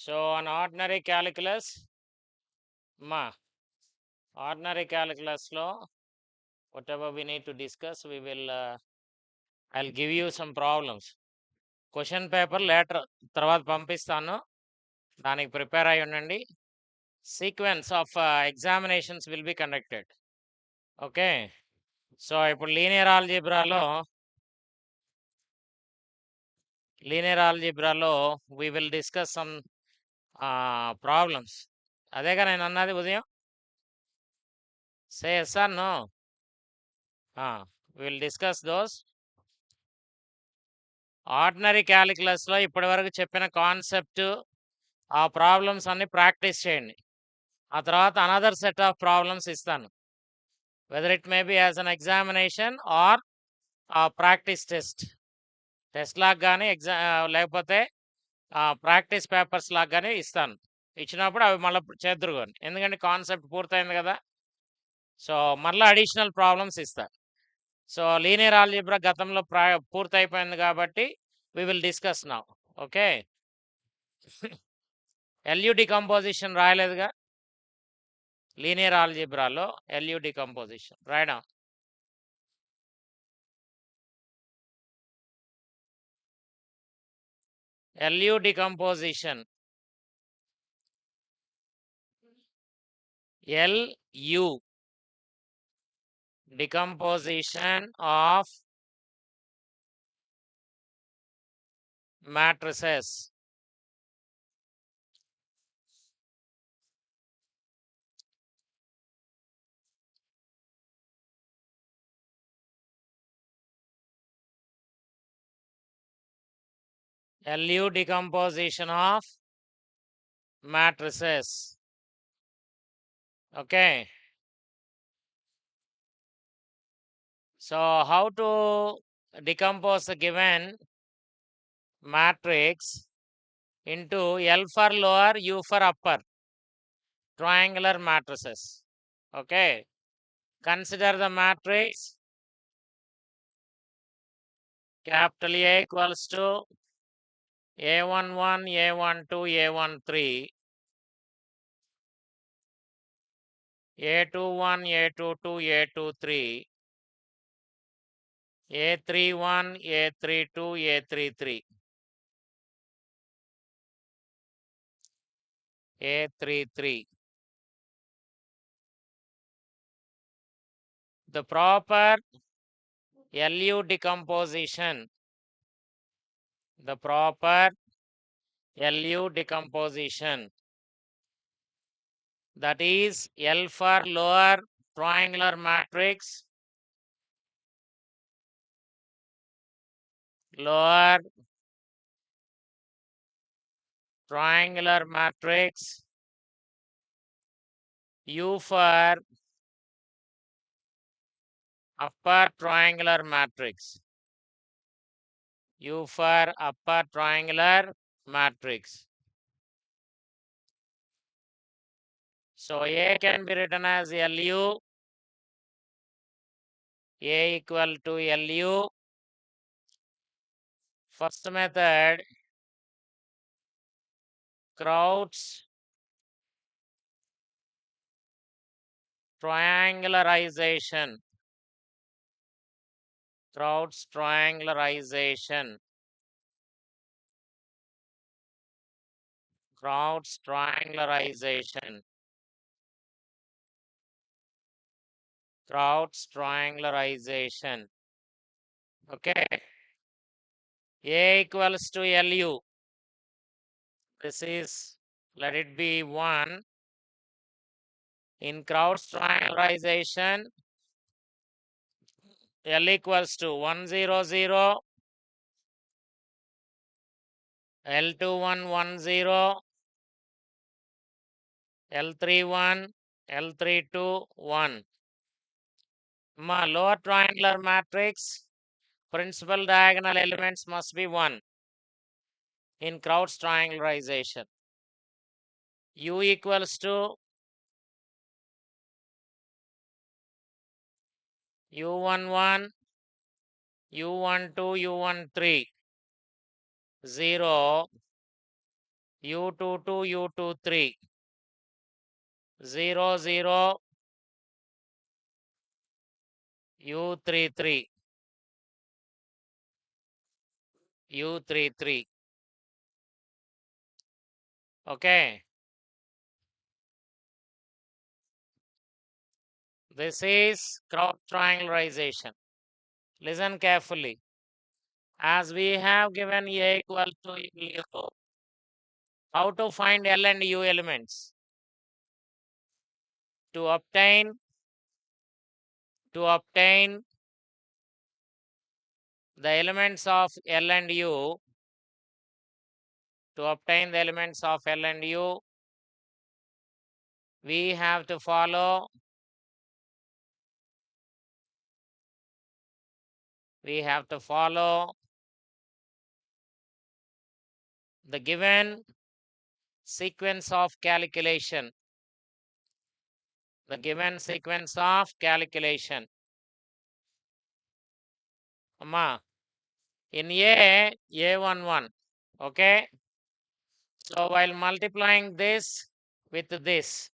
So on ordinary calculus, ordinary calculus law, whatever we need to discuss, we will, I'll give you some problems. Question paper later తర్వాత పంపిస్తాను, దానికి prepare అయి ఉండండి. Sequence of examinations will be conducted. Okay. So ఇప్పుడు linear ఆల్జీబ్రాలో we will discuss some problems. అదేగా నేను అన్నది ఉదయం. Say yes or no? We will discuss those. Ordinary క్యాలిక్యులస్లో ఇప్పటి వరకు చెప్పిన కాన్సెప్ట్, ఆ ప్రాబ్లమ్స్ అన్ని ప్రాక్టీస్ చేయండి. ఆ తర్వాత అనదర్ సెట్ ఆఫ్ ప్రాబ్లమ్స్ ఇస్తాను, whether it may be as an examination or practice test లాగా కానీ లేకపోతే ప్రాక్టీస్ పేపర్స్ లాగా కానీ ఇస్తాను. ఇచ్చినప్పుడు అవి మళ్ళీ చేద్దరు కానీ, ఎందుకంటే కాన్సెప్ట్ పూర్తయింది కదా. సో మళ్ళీ అడిషనల్ ప్రాబ్లమ్స్ ఇస్తా. సో లీనియర్ ఆల్జీబ్రా గతంలో పూర్తయిపోయింది కాబట్టి we will discuss now. Okay. LU decomposition రాయలేదుగా లీనియర్ ఆల్జీబ్రాలో. LU డికంపోజిషన్ రాయడం. LU decomposition. LU decomposition of matrices. LU decomposition of matrices. Okay. So how to decompose a given matrix into L for lower, U for upper triangular matrices. Okay. Consider the matrix capital A equals to A11, A12, A13, A21, A22, A23, A31, A32, A33, A33. The proper LU decomposition. The proper LU decomposition. That is L for lower triangular matrix, lower triangular matrix, U for upper triangular matrix, U for upper triangular matrix. So A can be written as LU, A equal to LU. First method, Kraut's triangularization. Kraut's triangularization. Kraut's triangularization. Kraut's triangularization. Okay. A equals to LU. This is, let it be 1. In Kraut's triangularization, L equals to 1, 0, 0, L21, 1, 0, L31, L32, 1. Lower triangular matrix, principal diagonal elements must be 1 in Kraut's triangularization. U equals to U11, U12, U13, 0, U22, U23, 0, 0, U33, U33. Okay. This is cross triangularization. Listen carefully. As we have given A equal to U, how to find L and U elements? To obtain the elements of L and U, we have to follow the given sequence of calculation. Amma, in A11, okay? So while multiplying this with this,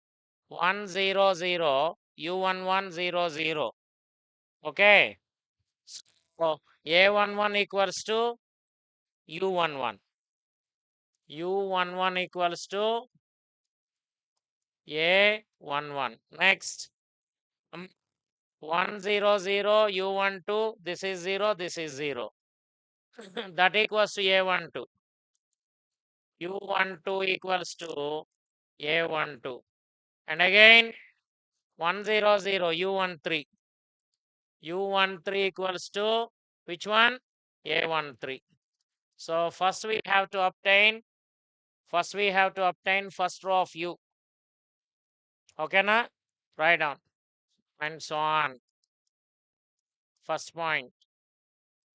1, 0, 0, U11, 0, 0, okay? So A11 equals to U11. U11 equals to A11. Next, 1, 0, 0, U12, this is 0, this is 0. That equals to A12. U12 equals to A12. And again, 1, 0, 0, U13. U13 equals to which one? A13. So first we have to obtain first row of U. Okay, na? Write down. And so on. First point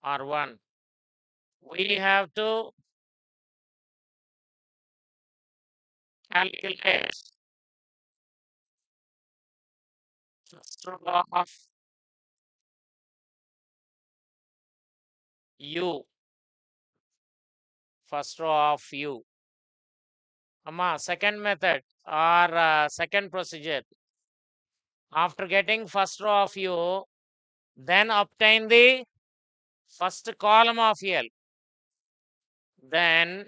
R1. We have to calculate first row of U. First row of U. Amma, second method or second procedure. After getting first row of U, then obtain the first column of L. Then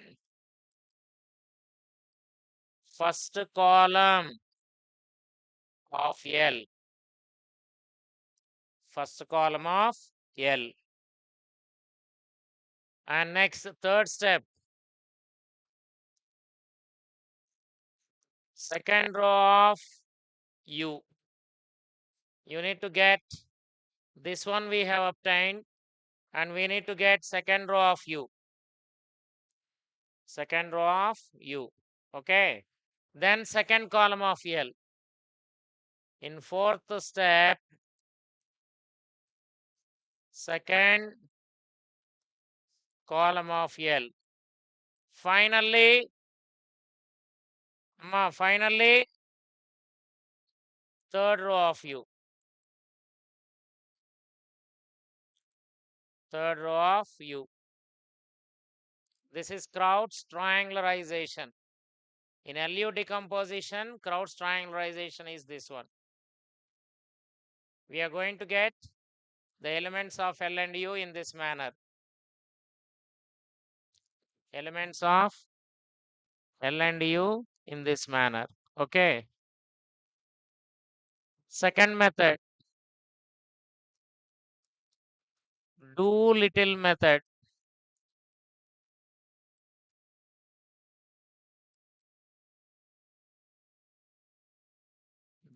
first column of L. First column of L. And next, third step. Second row of U. You need to get this one we have obtained, and we need to get second row of U. Second row of U. Okay. Then second column of L. In fourth step, second column of L. Finally, third row of U. Third row of U. This is Kraut's triangularization. In LU decomposition, Kraut's triangularization is this one. We are going to get the elements of L and U in this manner. Elements of L and U in this manner. Okay. Second method, Doolittle method.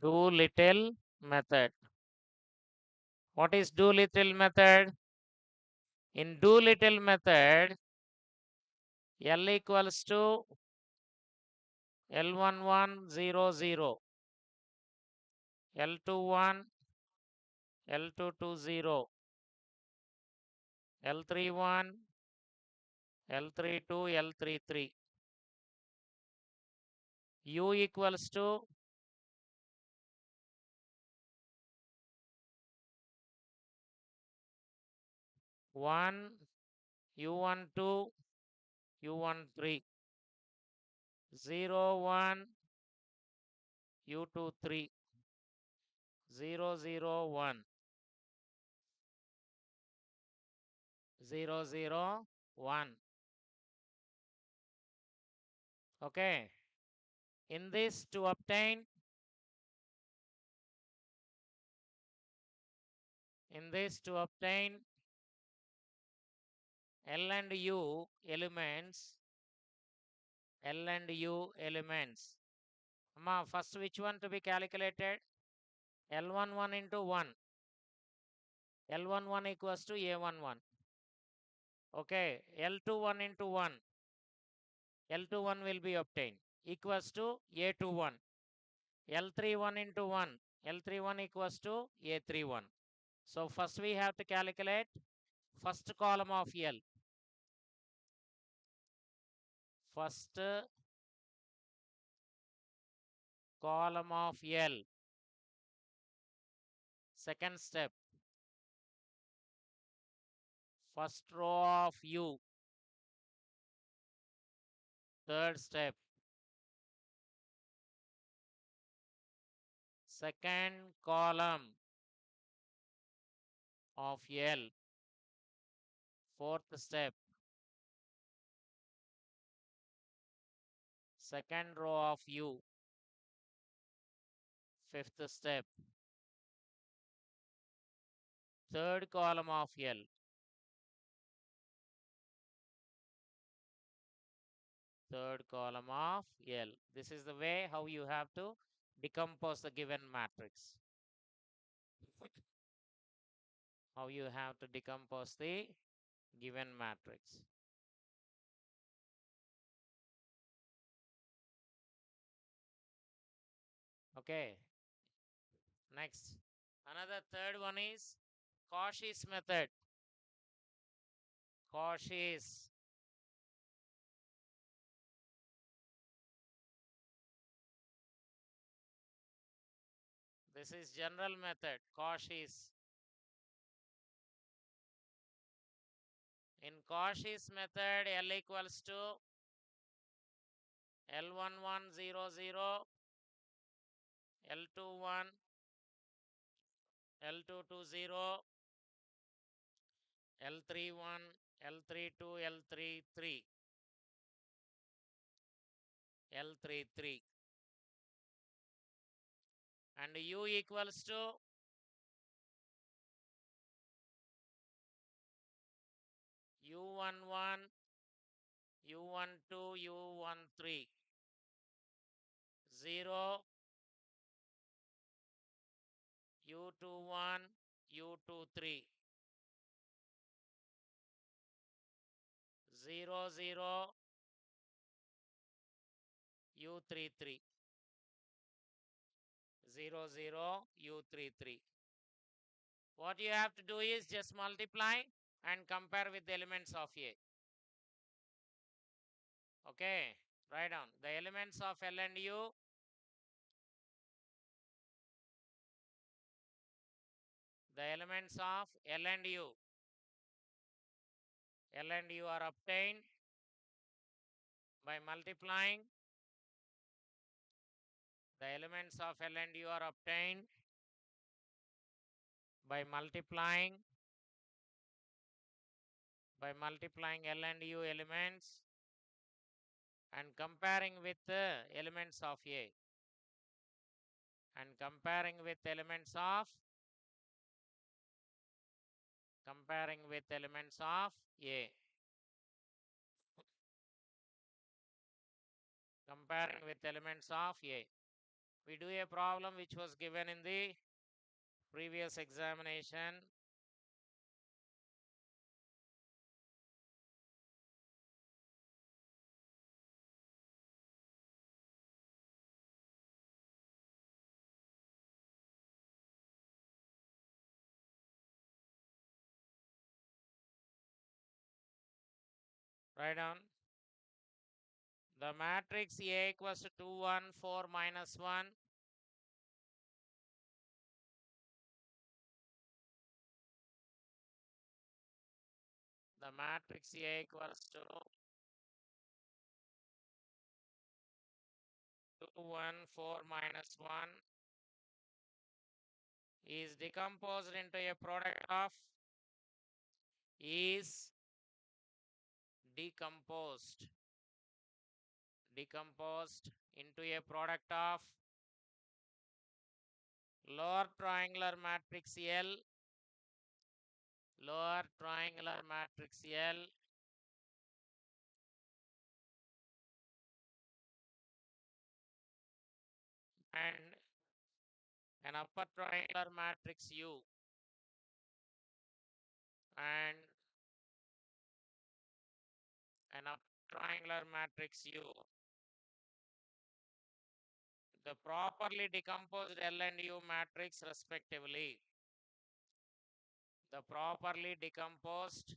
Doolittle method. What is Doolittle method? In Doolittle method, L equals to L11, 0, 0. L21, L22, 0. L31, L32, L33. U equals to 1, U12, U13. 0, 1, U2, 3, 0, 0, 1, 0, 0, 1. Okay. In this, to obtain L and U elements, first which one to be calculated? L11 into 1. L11 equals to A11. Okay, L21 into 1. L21 will be obtained equals to A21. L31 into 1. L31 equals to A31. So first we have to calculate first column of L. First column of L. Second step. First row of U. Third step. Second column of L. Fourth step. Second row of U. Fifth step. Third column of L. Third column of L. This is the way how you have to decompose the given matrix. How you have to decompose the given matrix. Okay. Next. Another third one is Cauchy's method. Cauchy's. This is general method. Cauchy's. In Cauchy's method, L equals to L1100, L21, L220, L31, L32, L33, L33. And U equals to U11, U12, U13, 0, U21, U23, 0, 0, U33, 0, 0, U33. What you have to do is just multiply and compare with the elements of A. Okay, write down the elements of L and U. The elements of L and U. L and U are obtained by multiplying. The elements of L and U are obtained by multiplying L and U elements and comparing with the elements of A. And comparing with elements of A. Comparing with elements of A. We do a problem which was given in the previous examination. Write down the matrix A equals to 2, 1, 4, minus 1. The matrix A equals to 1, 4 minus 1 is decomposed into a product of is decomposed into a product of lower triangular matrix L, and an upper triangular matrix U, and an upper triangular matrix U. The properly decomposed L and U matrix respectively. The properly decomposed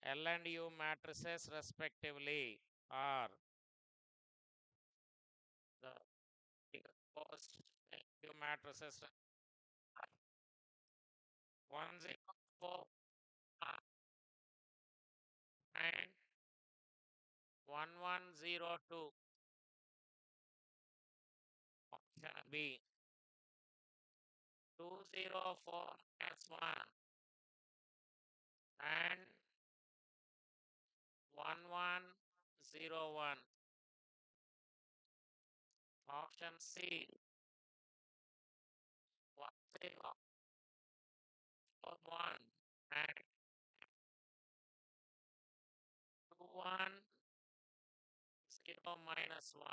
L and U matrices respectively are the decomposed U matrices 104 and 1102. Option B 204 minus 1 and 1101. Option C 1041 and 210 minus 1.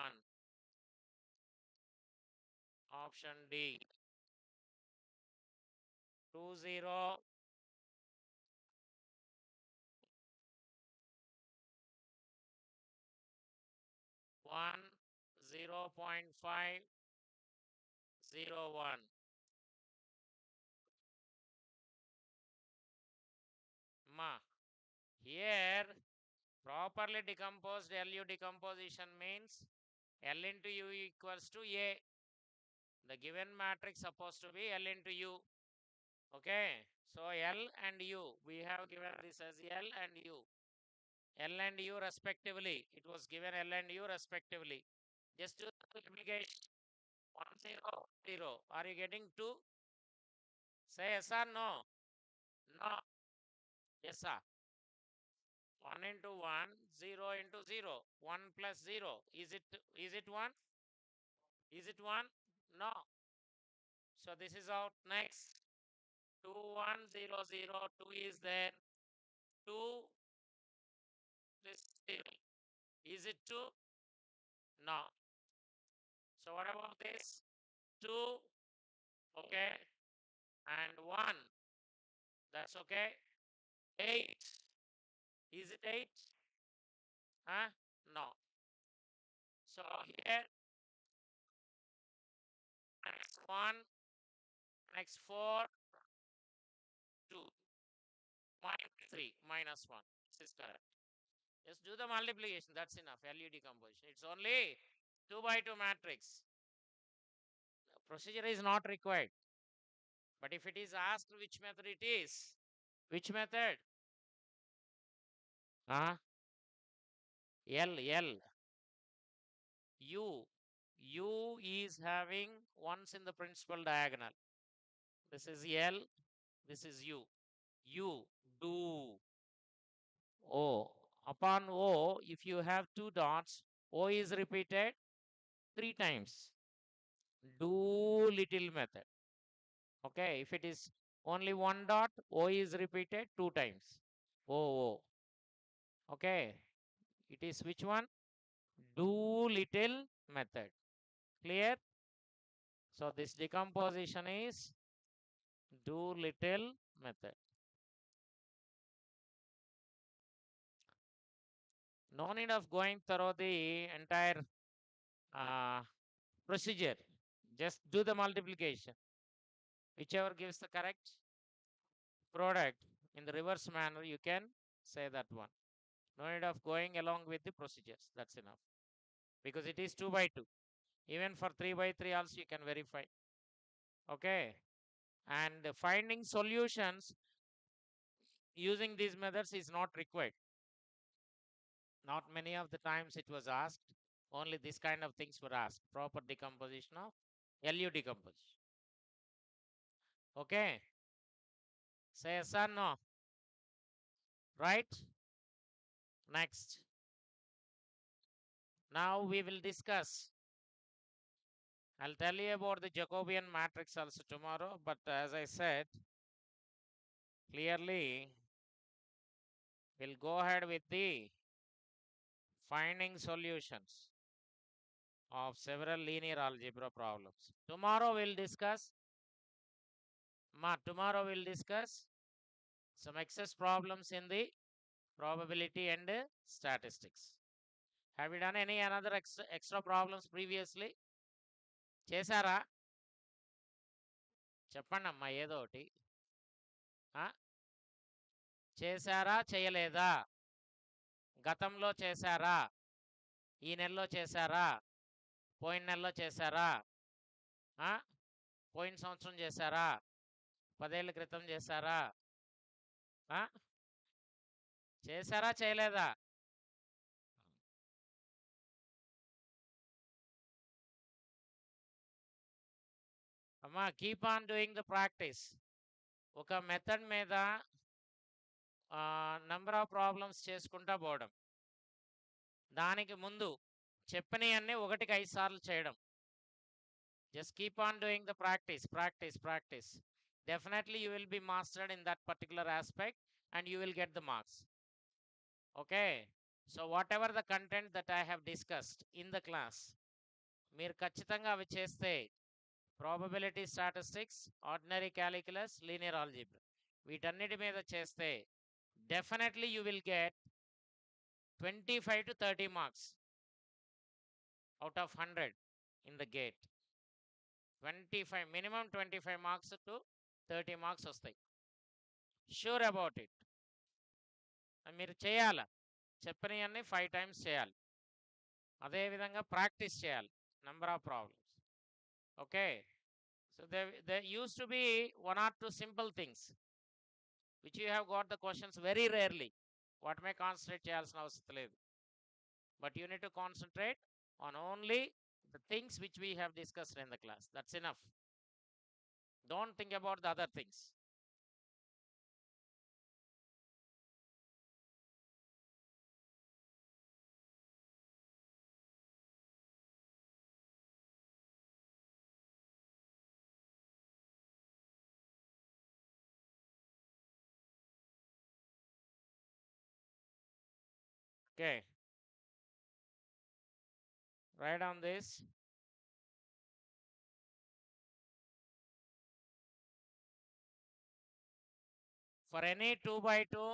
Option D 20 1 0.501. Ma. Here, properly decomposed LU decomposition means L into U equals to A. The given matrix supposed to be L into U. Okay. So L and U, we have given this as L and U. L and U respectively. It was given L and U respectively. Just do the multiplication. 100. Are you getting 2? Say yes or no? No. Yes, sir. 1 into 1, 0 into 0. 1 plus 0. Is it 1? Is it 1? No. So this is out next. 2 1 0 0. 2 is there. 2 this 0. Is it 2? No. So what about this? 2, okay, and 1. That's okay. 8. Is it 8? Huh? No. So here, next 1, next 4, 2, minus 3, minus 1. This is correct. Just do the multiplication. That's enough. LU decomposition. It's only 2 by 2 matrix. Procedure is not required. But if it is asked which method it is, which method? Huh? L. U. U is having ones in the principal diagonal. This is L. This is U. U. Do. O. Upon O, if you have two dots, O is repeated 3 times. Do little method. Okay, if it is only one dot, O is repeated 2 times. O. Okay, it is which one? Do little method. Clear? So this decomposition is do little method. No need of going through the entire procedure. Just do the multiplication. Whichever gives the correct product in the reverse manner, you can say that one. No need of going along with the procedures. That's enough. Because it is 2 by 2. Even for 3 by 3 also you can verify. Okay. And finding solutions using these methods is not required. Not many of the times it was asked. Only this kind of things were asked. Proper decomposition of LU decomposition. Okay. Say yes or no. Right? Next. Now we will discuss. I'll tell you about the Jacobian matrix also tomorrow, but as I said, clearly we'll go ahead with the finding solutions of several linear algebra problems. Tomorrow we'll discuss some excess problems in the probability and statistics. Have you done any another extra problems previously? చేశారా? చెప్పండి అమ్మా ఏదో ఒకటి. చేశారా చేయలేదా? గతంలో చేశారా? ఈ నెలలో చేశారా? పోయిన నెలలో చేశారా? పోయిన సంవత్సరం చేశారా? 10 ఏళ్ల క్రితం చేశారా? చేశారా చేయలేదా? అమ్మా keep on doing the practice. ఒక మెథడ్ మీద నంబర్ ఆఫ్ ప్రాబ్లమ్స్ చేసుకుంటా పోవడం. దానికి ముందు చెప్పినవన్నీ 1కి 5 సార్లు చేయడం. Just keep on doing the practice. Definitely you will be mastered in that particular aspect and you will get the marks. Okay. So whatever the content that I have discussed in the class, మీరు ఖచ్చితంగా అవి చేస్తే probability statistics, ordinary calculus, linear algebra వీటన్నిటి మీద చేస్తే definitely you will get 25 to 30 marks out of 100 in the gate. 25 minimum 25 marks to 30 marks వస్తాయి. Sure about it. మీరు చేయాలి. చెప్పినవన్నీ 5 times చేయాలి. అదేవిధంగా ప్రాక్టీస్ చేయాలి number of problems. Okay. So there used to be 1 or 2 simple things which you have got the questions very rarely. వాటి మీద concentrate చేయాల్సిన అవసరం లేదు. But you need to concentrate on only the things which we have discussed in the class. That's enough. Don't think about the other things. Okay. Write on this. For any 2 by 2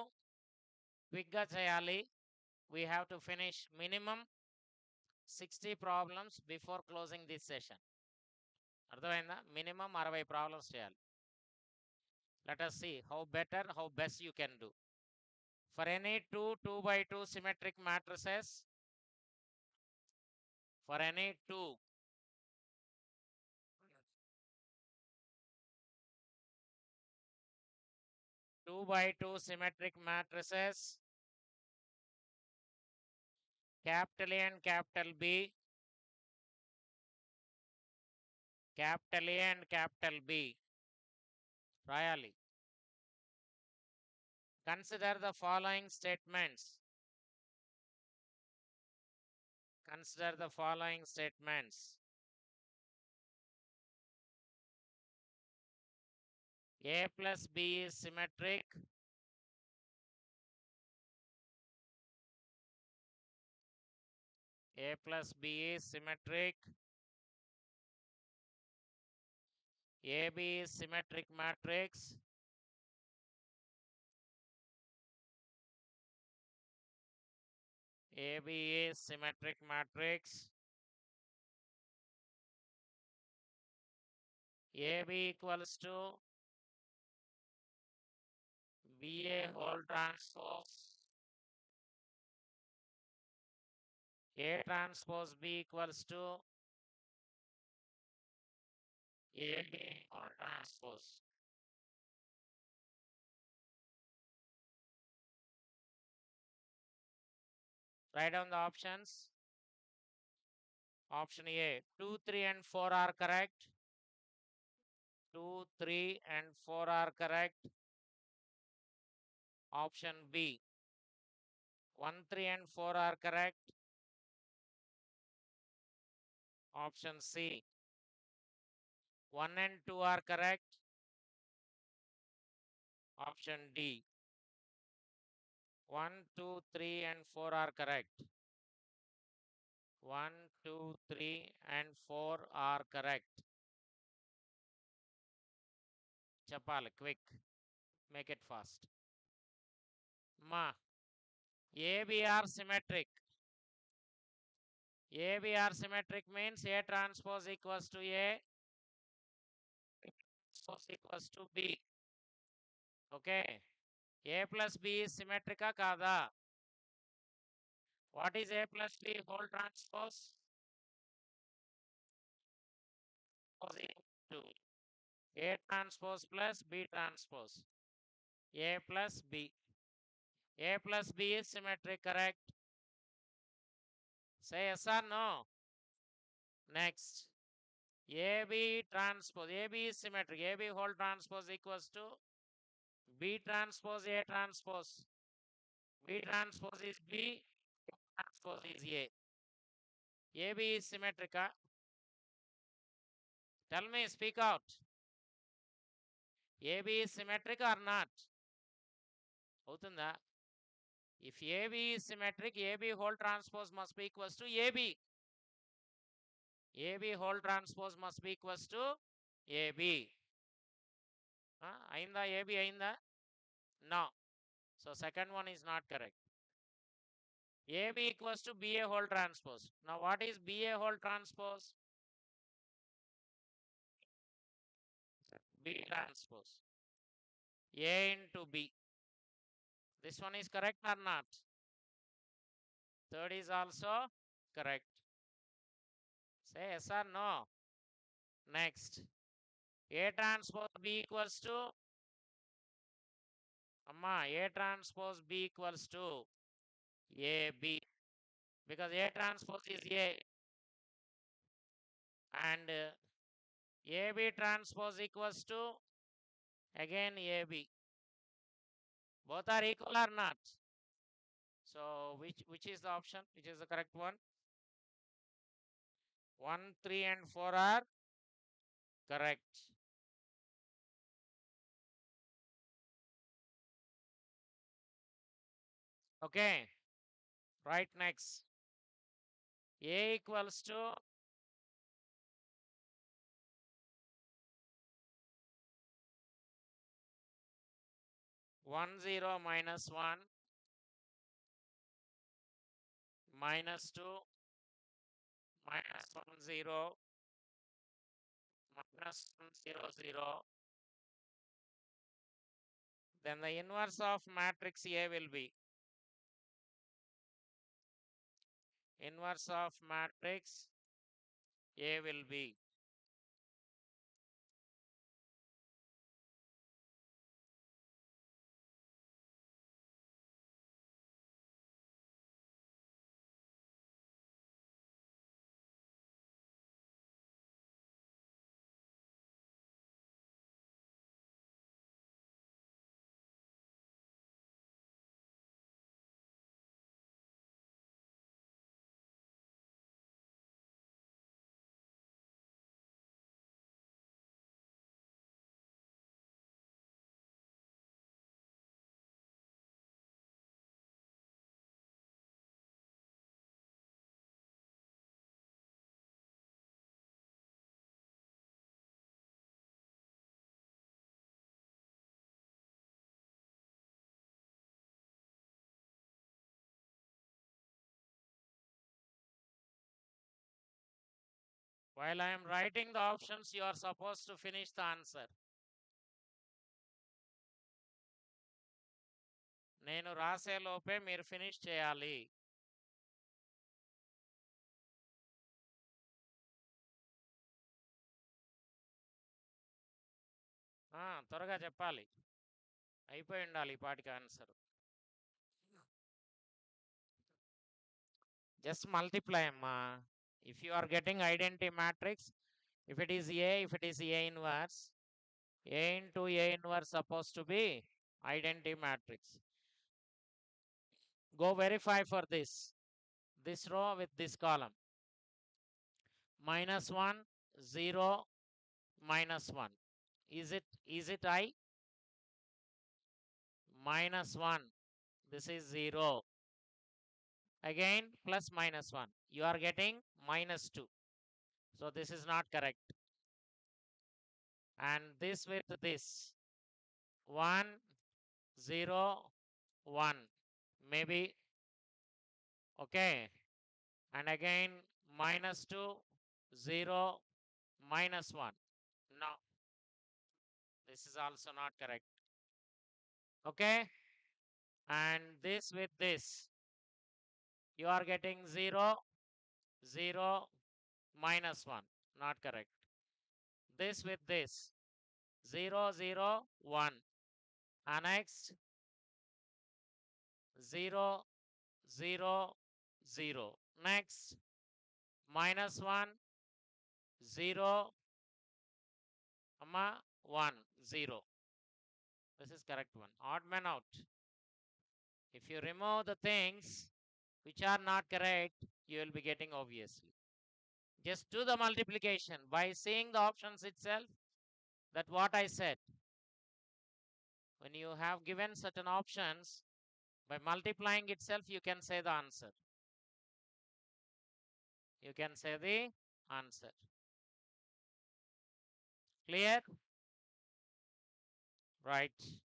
క్విక్గా చేయాలి. We have to finish minimum 60 problems before closing this session. అర్థమైందా? Minimum 60 problems చేయాలి. Let us see how better, how best you can do. For any 2 by 2 symmetric matrices, for any 2 by 2 symmetric matrices, capital A and capital B, capital A and capital B, రాయాలి. Consider the following statements. Consider the following statements. A plus B is symmetric. A plus B is symmetric. AB is symmetric matrix. AB is symmetric matrix. AB equals to BA whole transpose. A transpose B equals to AB whole transpose. Write down the options. Option A, 2, 3 and 4 are correct. 2, 3 and 4 are correct. Option B, 1, 3 and 4 are correct. Option C, 1 and 2 are correct. Option D, 1, 2, 3 and 4 are correct. 1, 2, 3 and 4 are correct. Chapal, quick. Make it fast. Ma, ABR symmetric. ABR symmetric means A transpose equals to A transpose equals to B. Okay. A plus B is symmetrica kada. What is A plus B whole transpose? To A transpose plus B transpose. A plus B. A plus B is symmetric, correct? Say yes or no. Next. AB transpose. AB is symmetric. AB whole transpose equals to B transpose A transpose. B transpose is B. Transpose is A. AB is symmetric. Tell me, speak out. AB is symmetric or not? Avutunda? If AB is symmetric, AB whole transpose must be equals to AB. AB whole transpose must be equals to AB. Ainda AB ainda? No. So second one is not correct. AB equals to BA whole transpose. Now what is BA whole transpose? B transpose. A into B. This one is correct or not? Third is also correct. Say yes or no. Next. A transpose B equals to Amma, A transpose B equals to AB. Because A transpose is A. And AB transpose equals to again AB. Both are equal or not? So which is the option? Which is the correct one? 1, 3 and 4 are correct. Okay. Right next. A equals to 1, 0 minus 1 minus 2 minus 1, 0 minus 1, 0, 0. Then the inverse of matrix A will be inverse of matrix A will be while I am writing the options, you are supposed to finish the answer. నేను రాసే లోపే మీరు finish చేయాలి. త్వరగా చెప్పాలి. అయిపోయి ఉండాలి ఈ పాటికి answer. Just multiply, ma. If you are getting identity matrix, if it is A, if it is A inverse, A into A inverse supposed to be identity matrix. Go verify for this row with this column. -1, 0, -1. Is it I? -1. This is 0. Again plus -1. You are getting -2. So this is not correct. And this with this 1, 0, 1. Maybe. Okay. And again -2, 0, -1. No. This is also not correct. Okay. And this with this. You are getting 0, 0, -1. Not correct. This with this. 0, 0, 1. Annexed 0, 0, 0. Next, -1, 0, 1, 0. This is correct one. Odd man out. If you remove the things which are not correct, you will be getting obviously. Just do the multiplication by seeing the options itself. That what I said. When you have given certain options, by multiplying itself, you can say the answer. You can say the answer. Clear? Right.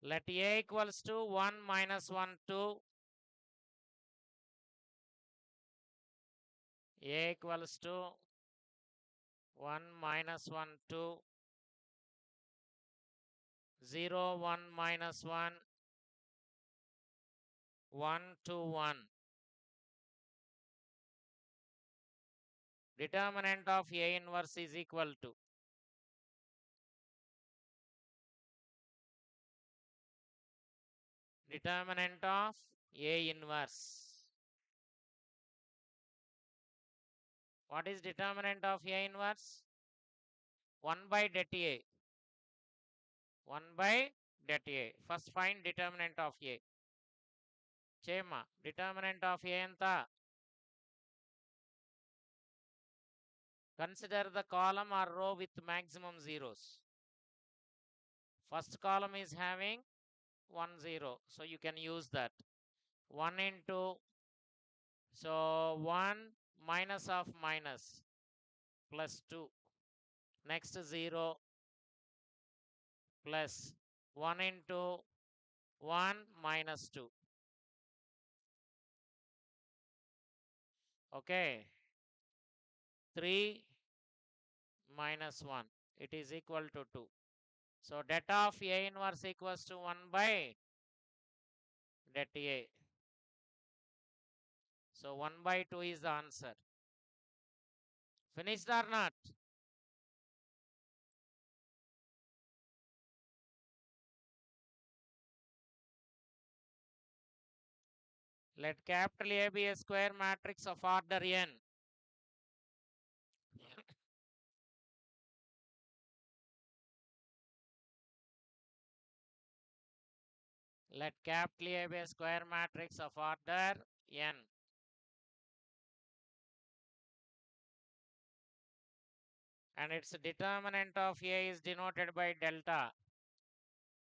Let A equals to 1 minus 1, 2. A equals to 1 minus 1, 2. 0, 1 minus 1. 1, 2, 1. Determinant of A inverse is equal to determinant of A inverse. What is determinant of A inverse? 1 by det A. 1 by det A. First find determinant of A. Chema. Determinant of A enta. Consider the column or row with maximum zeros. First column is having 1, 0. So you can use that. 1 into, so 1 minus of minus plus 2. Next 0 plus 1 into 1 minus 2. Okay. 3 minus 1. It is equal to 2. So det of A inverse equals to 1 by det A. So 1 by 2 is the answer. Finished or not? Let capital A be a square matrix of order n. Let capital A be a square matrix of order n. And its determinant of A is denoted by delta.